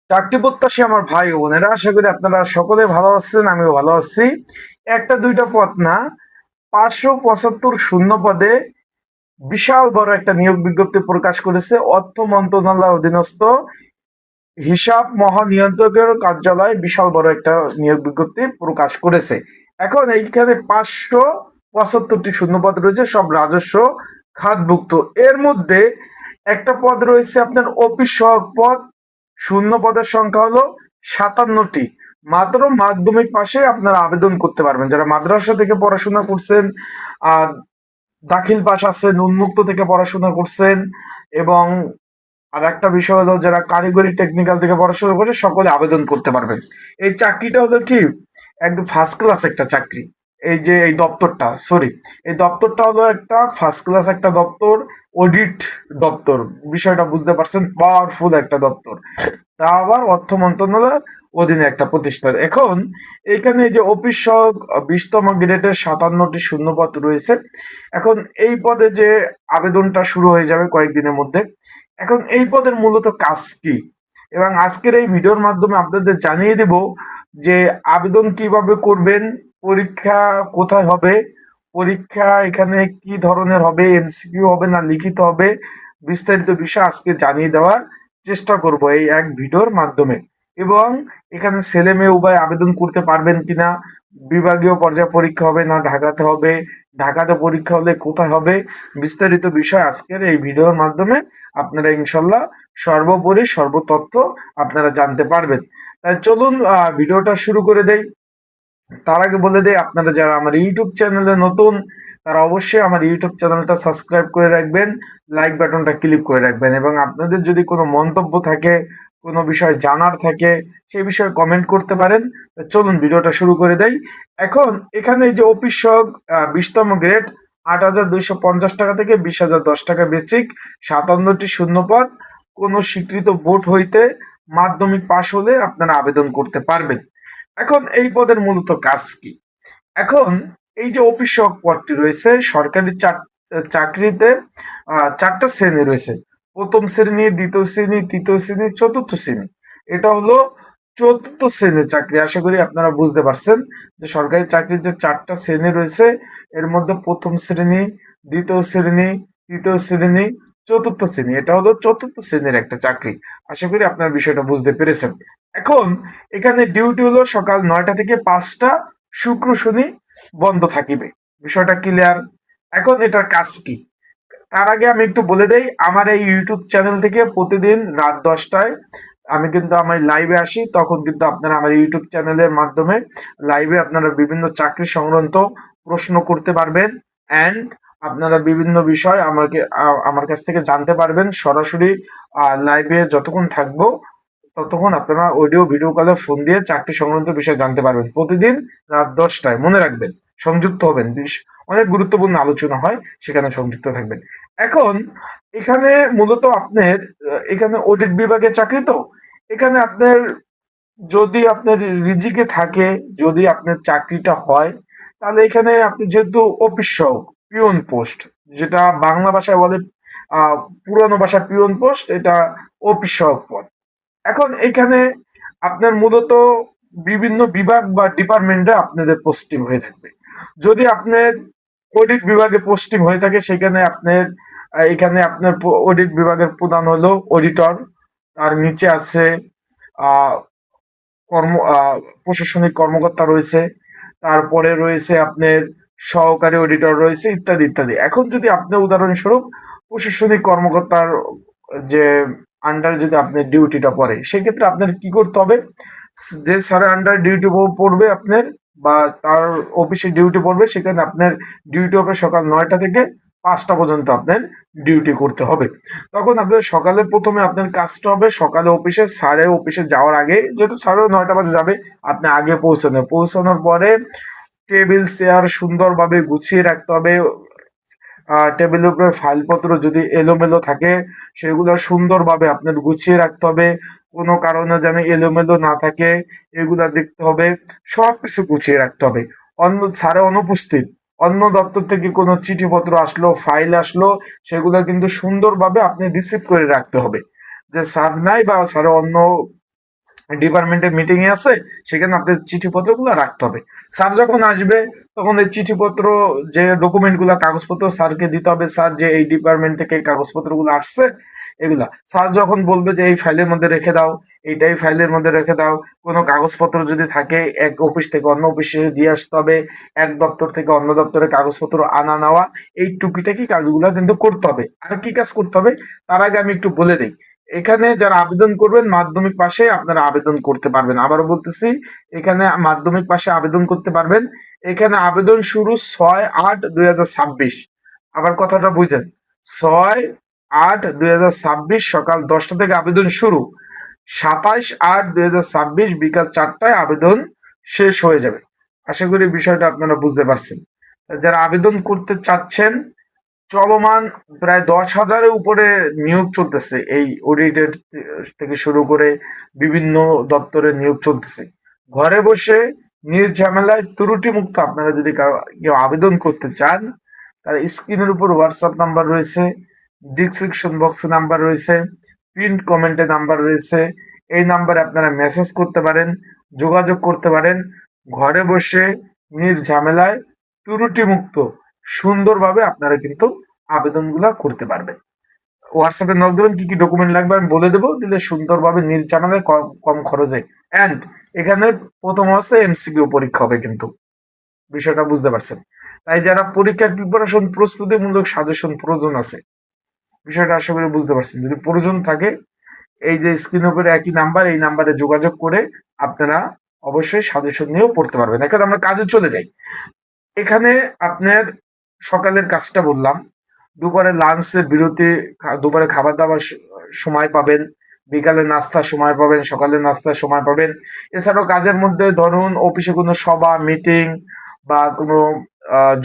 চাকরি প্রত্যাশী আমার ভাই ও বোনেরা, আশা করি আপনারা সকলে ভালো আছেন, আমিও ভালো আছি। একটা দুইটা পদ না, 575 শূন্য পদে বিশাল বড় একটা নিয়োগ বিজ্ঞপ্তি প্রকাশ করেছে অর্থ মন্ত্রণালয় অধীনস্থ হিসাব মহানিয়ন্ত্রকের কার্যালয়। বিশাল বড় একটা নিয়োগ বিজ্ঞপ্তি প্রকাশ করেছে। এখন এইখানে 575টি শূন্যপদ রয়েছে, সব রাজস্ব খাতভুক্ত। এর মধ্যে একটা পদ রয়েছে আপনার অফিস সহায়ক পদ। শূন্য পদের সংখ্যা হলো 57টি। মাত্র মাধ্যমিক পাশে আপনারা আবেদন করতে পারবেন। যারা মাদ্রাসা থেকে পড়াশোনা করছেন, আহ দাখিল পাশ আছেন, উন্মুক্ত থেকে পড়াশোনা করছেন, এবং আর একটা বিষয় হলো যারা কারিগরি টেকনিক্যাল থেকে পড়াশোনা করে সকলে আবেদন করতে পারবেন। এই চাকরিটা হলো কি, একদম ফার্স্ট ক্লাস একটা চাকরি। এই দপ্তরটা, সরি, এই দপ্তরটা হলো একটা ফার্স্ট ক্লাস একটা দপ্তর, অডিট দপ্তর। বিষয়টা বুঝতে পারছেন, পাওয়ারফুল একটা দপ্তর, তা আবার অর্থ মন্ত্রণালয়ের অধীনে একটা প্রতিষ্ঠান। এখন এখানে যে অফিস সহক 20তম গ্রেডের 57টি শূন্যপদ রয়েছে। এখন এই পদে যে আবেদনটা শুরু হয়ে যাবে কয়েকদিনের মধ্যে। এখন এই পদের মূলত কাজ কি, এবং আজকের এই ভিডিওর মাধ্যমে আপনাদের জানিয়ে দেব যে আবেদন কিভাবে করবেন, পরীক্ষা কোথায় হবে, পরীক্ষা এখানে কি ধরনের হবে, এমসিকিউ হবে না লিখিত হবে, বিস্তারিত বিষয় আজকে জানিয়ে দেওয়ার চেষ্টা করব এই এক ভিডিওর মাধ্যমে। এবং এখানে ছেলে মেয়ে উভয় আবেদন করতে পারবেন কিনা, বিভাগীয় পর্যায়ে পরীক্ষা হবে না ঢাকাতে হবে, ঢাকাতে পরীক্ষা হলে কোথায় হবে, বিস্তারিত বিষয় আজকের এই ভিডিওর মাধ্যমে আপনারা ইনশাল্লাহ সর্বোপরি সর্বতথ্য আপনারা জানতে পারবেন। তাই চলুন ভিডিওটা শুরু করে দেই। তার আগে বলে দেই, আপনারা যারা আমার ইউটিউব চ্যানেলে নতুন, তারা অবশ্যই আমার ইউটিউব চ্যানেলটা সাবস্ক্রাইব করে রাখবেন, লাইক বাটনটা ক্লিক করে রাখবেন, এবং আপনাদের যদি কোনো মন্তব্য থাকে, কোনো বিষয় জানার থাকে, সেই বিষয়ে কমেন্ট করতে পারেন। চলুন ভিডিওটা শুরু করে দেই। এখন এখানে যে অফিস সহক 20তম গ্রেড 8,250 টাকা থেকে 20,010 টাকা বেসিক, 57টি শূন্যপদ, কোনো স্বীকৃত বোর্ড হইতে মাধ্যমিক পাশ হলে আপনারা আবেদন করতে পারবেন। এখন এই পদের মূলত কাজ কি? এখন এই যে অফিস সহক পদটি রয়েছে, সরকারি চাকরিতে 4টা শ্রেণী রয়েছে। প্রথম শ্রেণী, দ্বিতীয় শ্রেণী, তৃতীয় শ্রেণী, চতুর্থ শ্রেণী। এটা হলো চতুর্থ শ্রেণীর চাকরি। আশা করি আপনারা বুঝতে পারছেন যে সরকারি চাকরির যে 4টা শ্রেণী রয়েছে, এর মধ্যে প্রথম শ্রেণী, দ্বিতীয় শ্রেণী, তৃতীয় শ্রেণী, চতুর্থ শ্রেণী। এটা হলো চতুর্থ শ্রেণীর একটা চাকরি। আশা করি আপনার বিষয়টা বুঝতে পেরেছেন। এখন এখানে ডিউটি হলো সকাল 9টা থেকে 5টা, শুক্র শনি বন্ধ থাকিবে। বিষয়টা ক্লিয়ার? এখন এটার কাজ কি, তার আগে আমি একটু বলে দেই, আমার এই ইউটিউব চ্যানেল থেকে প্রতিদিন রাত 10টায় আমি কিন্তু আমার লাইভে আসি। তখন কিন্তু আপনারা আমার ইউটিউব চ্যানেলের মাধ্যমে লাইভে আপনারা বিভিন্ন চাকরি সংক্রান্ত প্রশ্ন করতে পারবেন, অ্যান্ড আপনারা বিভিন্ন বিষয় আমার কাছ থেকে জানতে পারবেন সরাসরি। লাইভে যতক্ষণ থাকবো ততক্ষণ আপনারা অডিও ভিডিও কলে ফোন দিয়ে চাকরি সংক্রান্ত বিষয় জানতে পারবেন। প্রতিদিন রাত 10টায় মনে রাখবেন, সংযুক্ত হবেন। অনেক গুরুত্বপূর্ণ আলোচনা হয়, সেখানে সংযুক্ত থাকবেন। এখন এখানে মূলত আপনার এখানে অডিট বিভাগের চাকরি, তো এখানে আপনার যদি আপনার রিজিকে থাকে, যদি আপনার চাকরিটা হয়, তাহলে এখানে আপনি যেহেতু অফিস সহক পিয়ন পোস্ট, যেটা বাংলা ভাষায় বলে পুরানো ভাষা পিয়ন পোস্ট, এটা অফিস সহক পদ। এখন এখানে আপনার মূলত বিভিন্ন বিভাগ বা ডিপার্টমেন্টে আপনাদের পোস্টিং হয়ে থাকবে। যদি আপনার অডিট বিভাগে পোস্টিং হয়ে থাকে, সেখানে আপনার এখানে আপনার অডিট বিভাগের প্রধান হলো অডিটর, তার নিচে আছে আহ কর্ম প্রশাসনিক কর্মকর্তা রয়েছে, তারপরে রয়েছে আপনার সহকারী অডিটর রয়েছে, ইত্যাদি ইত্যাদি। এখন যদি আপনি উদাহরণস্বরূপ প্রশাসনিক কর্মকর্তার যে আন্ডারে যদি আপনার ডিউটিটা পড়ে, সেক্ষেত্রে আপনার কি করতে হবে, যে স্যারের আন্ডার ডিউটি পড়বে আপনার, বা তার অফিসে ডিউটি পড়বে, সেখানে আপনার ডিউটি হবে সকাল 9টা থেকে 5টা পর্যন্ত আপনার ডিউটি করতে হবে। তখন আপনার সকালে প্রথমে আপনার কাজটা হবে সকালে অফিসে, স্যারে অফিসে যাওয়ার আগে, যেহেতু স্যারও 9টা বাজে যাবে, আপনি আগে পৌঁছানোর পরে টেবিল চেয়ার সুন্দরভাবে গুছিয়ে রাখতে হবে। টেবিলের উপরে ফাইলপত্র যদি এলোমেলো থাকে, সেগুলো সুন্দরভাবে আপনার গুছিয়ে রাখতে হবে। কোনো কারণে যেন এলোমেলো না থাকে, এগুলা দেখতে হবে। সবকিছু গুছিয়ে রাখতে হবে। স্যারে অনুপস্থিত, অন্য দপ্তর থেকে কোনো চিঠিপত্র আসলো, ফাইল আসলো, সেগুলো কিন্তু সুন্দরভাবে আপনি রিসিভ করে রাখতে হবে। যে স্যার নাই বা স্যার অন্য ডিপার্টমেন্টের মিটিং এ আছে, সেখানে আপনাদের চিঠিপত্রগুলো রাখতে হবে। স্যার যখন আসবে তখন এই চিঠিপত্র, যে ডকুমেন্ট গুলা, কাগজপত্র স্যারকে দিতে হবে। স্যার যে এই ডিপার্টমেন্ট থেকে এই কাগজপত্রগুলো আসছে এগুলা স্যার যখন বলবে যে এই ফাইলের মধ্যে রেখে দাও, এইটাই ফাইলের মধ্যে রেখে দাও। কোনো কাগজপত্র যদি থাকে এক অফিস থেকে অন্য অফিসে দিয়ে আসতে হবে, এক দপ্তর থেকে অন্য দপ্তরে কাগজপত্র আনা নেওয়া, এই টুকিটাকি কাজগুলো কিন্তু করতে হবে। আর কি কাজ করতে হবে তার আগে আমি একটু বলে দিই। এখানে যারা আবেদন করবেন মাধ্যমিক পাশে আপনারা আবেদন করতে পারবেন। আবারও বলতেছি, এখানে মাধ্যমিক পাশে আবেদন করতে পারবেন। এখানে আবেদন শুরু 6/8/2026। আবার কথাটা বুঝেন, 6/8/2026 সকাল 10টা থেকে আবেদন শুরু, 27/8/2026 বিকাল 4টায় আবেদন শেষ হয়ে যাবে। আশা করি বিষয়টা আপনারা বুঝতে পারছেন। যারা আবেদন করতে চাচ্ছেন, চলমান প্রায় 10,000-এর উপরে নিয়োগ চলতেছে। এই অডিটের থেকে শুরু করে বিভিন্ন দপ্তরে নিয়োগ চলতেছে। ঘরে বসে নির্ঝামেলায় ত্রুটি মুক্ত আপনারা যদি কেউ আবেদন করতে চান, তার স্ক্রিনের উপর হোয়াটসঅ্যাপ নাম্বার রয়েছে, ডিসক্রিপশন বক্সে নাম্বার রয়েছে, প্রিন্ট কমেন্টে নাম্বার রয়েছে। এই নাম্বারে আপনারা মেসেজ করতে পারেন, যোগাযোগ করতে পারেন। ঘরে বসে নির্ঝামেলায় ত্রুটি মুক্ত সুন্দরভাবে আপনারা কিন্তু আবেদনগুলা করতে পারবেন। হোয়াটসঅ্যাপে নক দেবেন, কি কি ডকুমেন্ট লাগবে আমি বলে দেবো, দিলে সুন্দরভাবে নির্ঝামেলায় কম খরচে। অ্যান্ড এখানে প্রথম অবস্থায় এমসিকিউ পরীক্ষা হবে কিন্তু, বিষয়টা বুঝতে পারছেন। তাই যারা পরীক্ষার প্রিপারেশন, প্রস্তুতিমূলক সাজেশন প্রয়োজন আছে, বিষয়টা আশা করি বুঝতে পারছেন। যদি প্রয়োজন থাকে, এই যে স্ক্রিনের উপরে একই নাম্বার, এই নাম্বারে যোগাযোগ করে আপনারা অবশ্যই সাজেশন নিয়েও পড়তে পারবেন। এখন আমরা কাজে চলে যাই। এখানে আপনার সকালের কাজটা বললাম, দুপুরে লাঞ্চের বিরতি, দুপুরে খাবার দাবার সময় পাবেন, বিকালে নাস্তার সময় পাবেন, সকালে নাস্তার সময় পাবেন। এছাড়াও কাজের মধ্যে ধরুন অফিসে কোনো সভা, মিটিং বা কোনো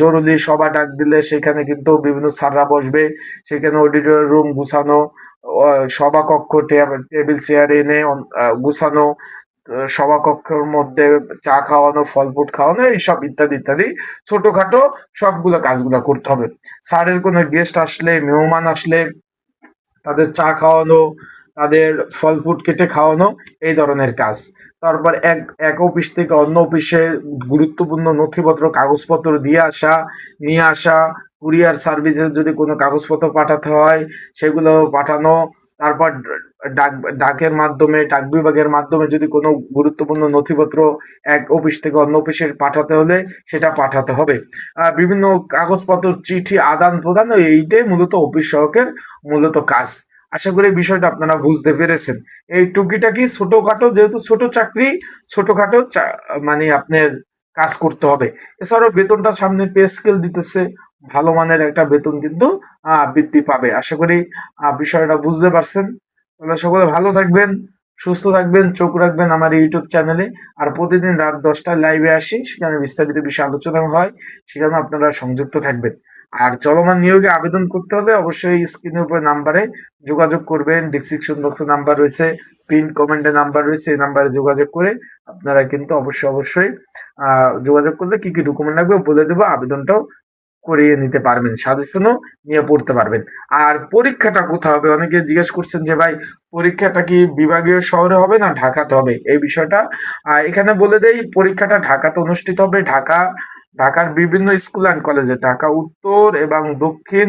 জরুরি সভা ডাক দিলে সেখানে কিন্তু বিভিন্ন স্যাররা বসবে, সেখানে অডিটোরিয়াম রুম গুছানো, সভাকক্ষ টেবিল চেয়ার এনে গুছানো, সভাকক্ষের মধ্যে চা খাওয়ানো, ফল ফ্রুট খাওয়ানো, এইসব ইত্যাদি ইত্যাদি ছোটখাটো সবগুলো কাজগুলো করতে হবে। স্যারের কোনো গেস্ট আসলে, মেহমান আসলে তাদের চা খাওয়ানো, তাদের ফল ফ্রুট কেটে খাওয়ানো, এই ধরনের কাজ। তারপর এক অফিস থেকে অন্য অফিসে গুরুত্বপূর্ণ নথিপত্র, কাগজপত্র দিয়ে আসা, নিয়ে আসা, কুরিয়ার সার্ভিসে যদি কোনো কাগজপত্র পাঠাতে হয় সেগুলো পাঠানো। তারপর ডাকের মাধ্যমে, ডাক বিভাগের মাধ্যমে যদি কোনো গুরুত্বপূর্ণ নথিপত্র এক অফিস থেকে অন্য অফিসে পাঠাতে হলে সেটা পাঠাতে হবে। বিভিন্ন কাগজপত্র, চিঠি আদান প্রদান, এইটাই মূলত অফিস সহকের মূলত কাজ। আশা করি বিষয়টা আপনারা বুঝতে পেরেছেন। এই টুকিটাকি ছোটখাটো, যেহেতু ছোট চাকরি, ছোটখাটো মানে আপনার কাজ করতে হবে। এছাড়াও বেতনটা সামনে পে স্কেল দিতেছে, ভালো মানের একটা বেতন কিন্তু বৃদ্ধি পাবে। আশা করি বিষয়টা বুঝতে পারছেন। তাহলে সকলে ভালো থাকবেন, সুস্থ থাকবেন, চোখ রাখবেন আমার ইউটিউব চ্যানেলে। আর প্রতিদিন রাত 10টায় লাইভে আসি, সেখানে বিস্তারিত বিষয় আলোচনা হয়, সেখানে আপনারা সংযুক্ত থাকবেন। আর চলমান নিয়োগে আবেদন করতে হলে অবশ্যই স্ক্রিনের উপরে নাম্বারে যোগাযোগ করবেন, ডিসক্রিপশন বক্সে নাম্বার রয়েছে, পিন কমেন্টে নাম্বার রয়েছে, এই নাম্বারে যোগাযোগ করে আপনারা কিন্তু অবশ্যই যোগাযোগ করলে কি কি ডকুমেন্ট লাগবে বলে দেবো, আবেদনটাও করিয়ে নিতে পারবেন, সাজেশনও নিয়ে পড়তে পারবেন। আর পরীক্ষাটা কোথায় হবে, অনেকে জিজ্ঞেস করছেন যে ভাই পরীক্ষাটা কি বিভাগীয় শহরে হবে না ঢাকাতে হবে, এই বিষয়টা এখানে বলে দেই। পরীক্ষাটা ঢাকাতে অনুষ্ঠিত হবে। ঢাকার বিভিন্ন স্কুল অ্যান্ড কলেজে, ঢাকা উত্তর এবং দক্ষিণ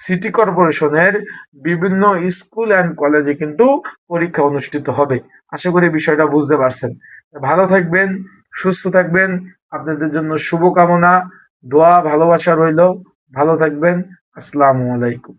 সিটি কর্পোরেশনের বিভিন্ন স্কুল অ্যান্ড কলেজে কিন্তু পরীক্ষা অনুষ্ঠিত হবে। আশা করি বিষয়টা বুঝতে পারছেন। ভালো থাকবেন, সুস্থ থাকবেন, আপনাদের জন্য শুভকামনা, দোয়া, ভালোবাসা রইল। ভালো থাকবেন। আসসালামু আলাইকুম।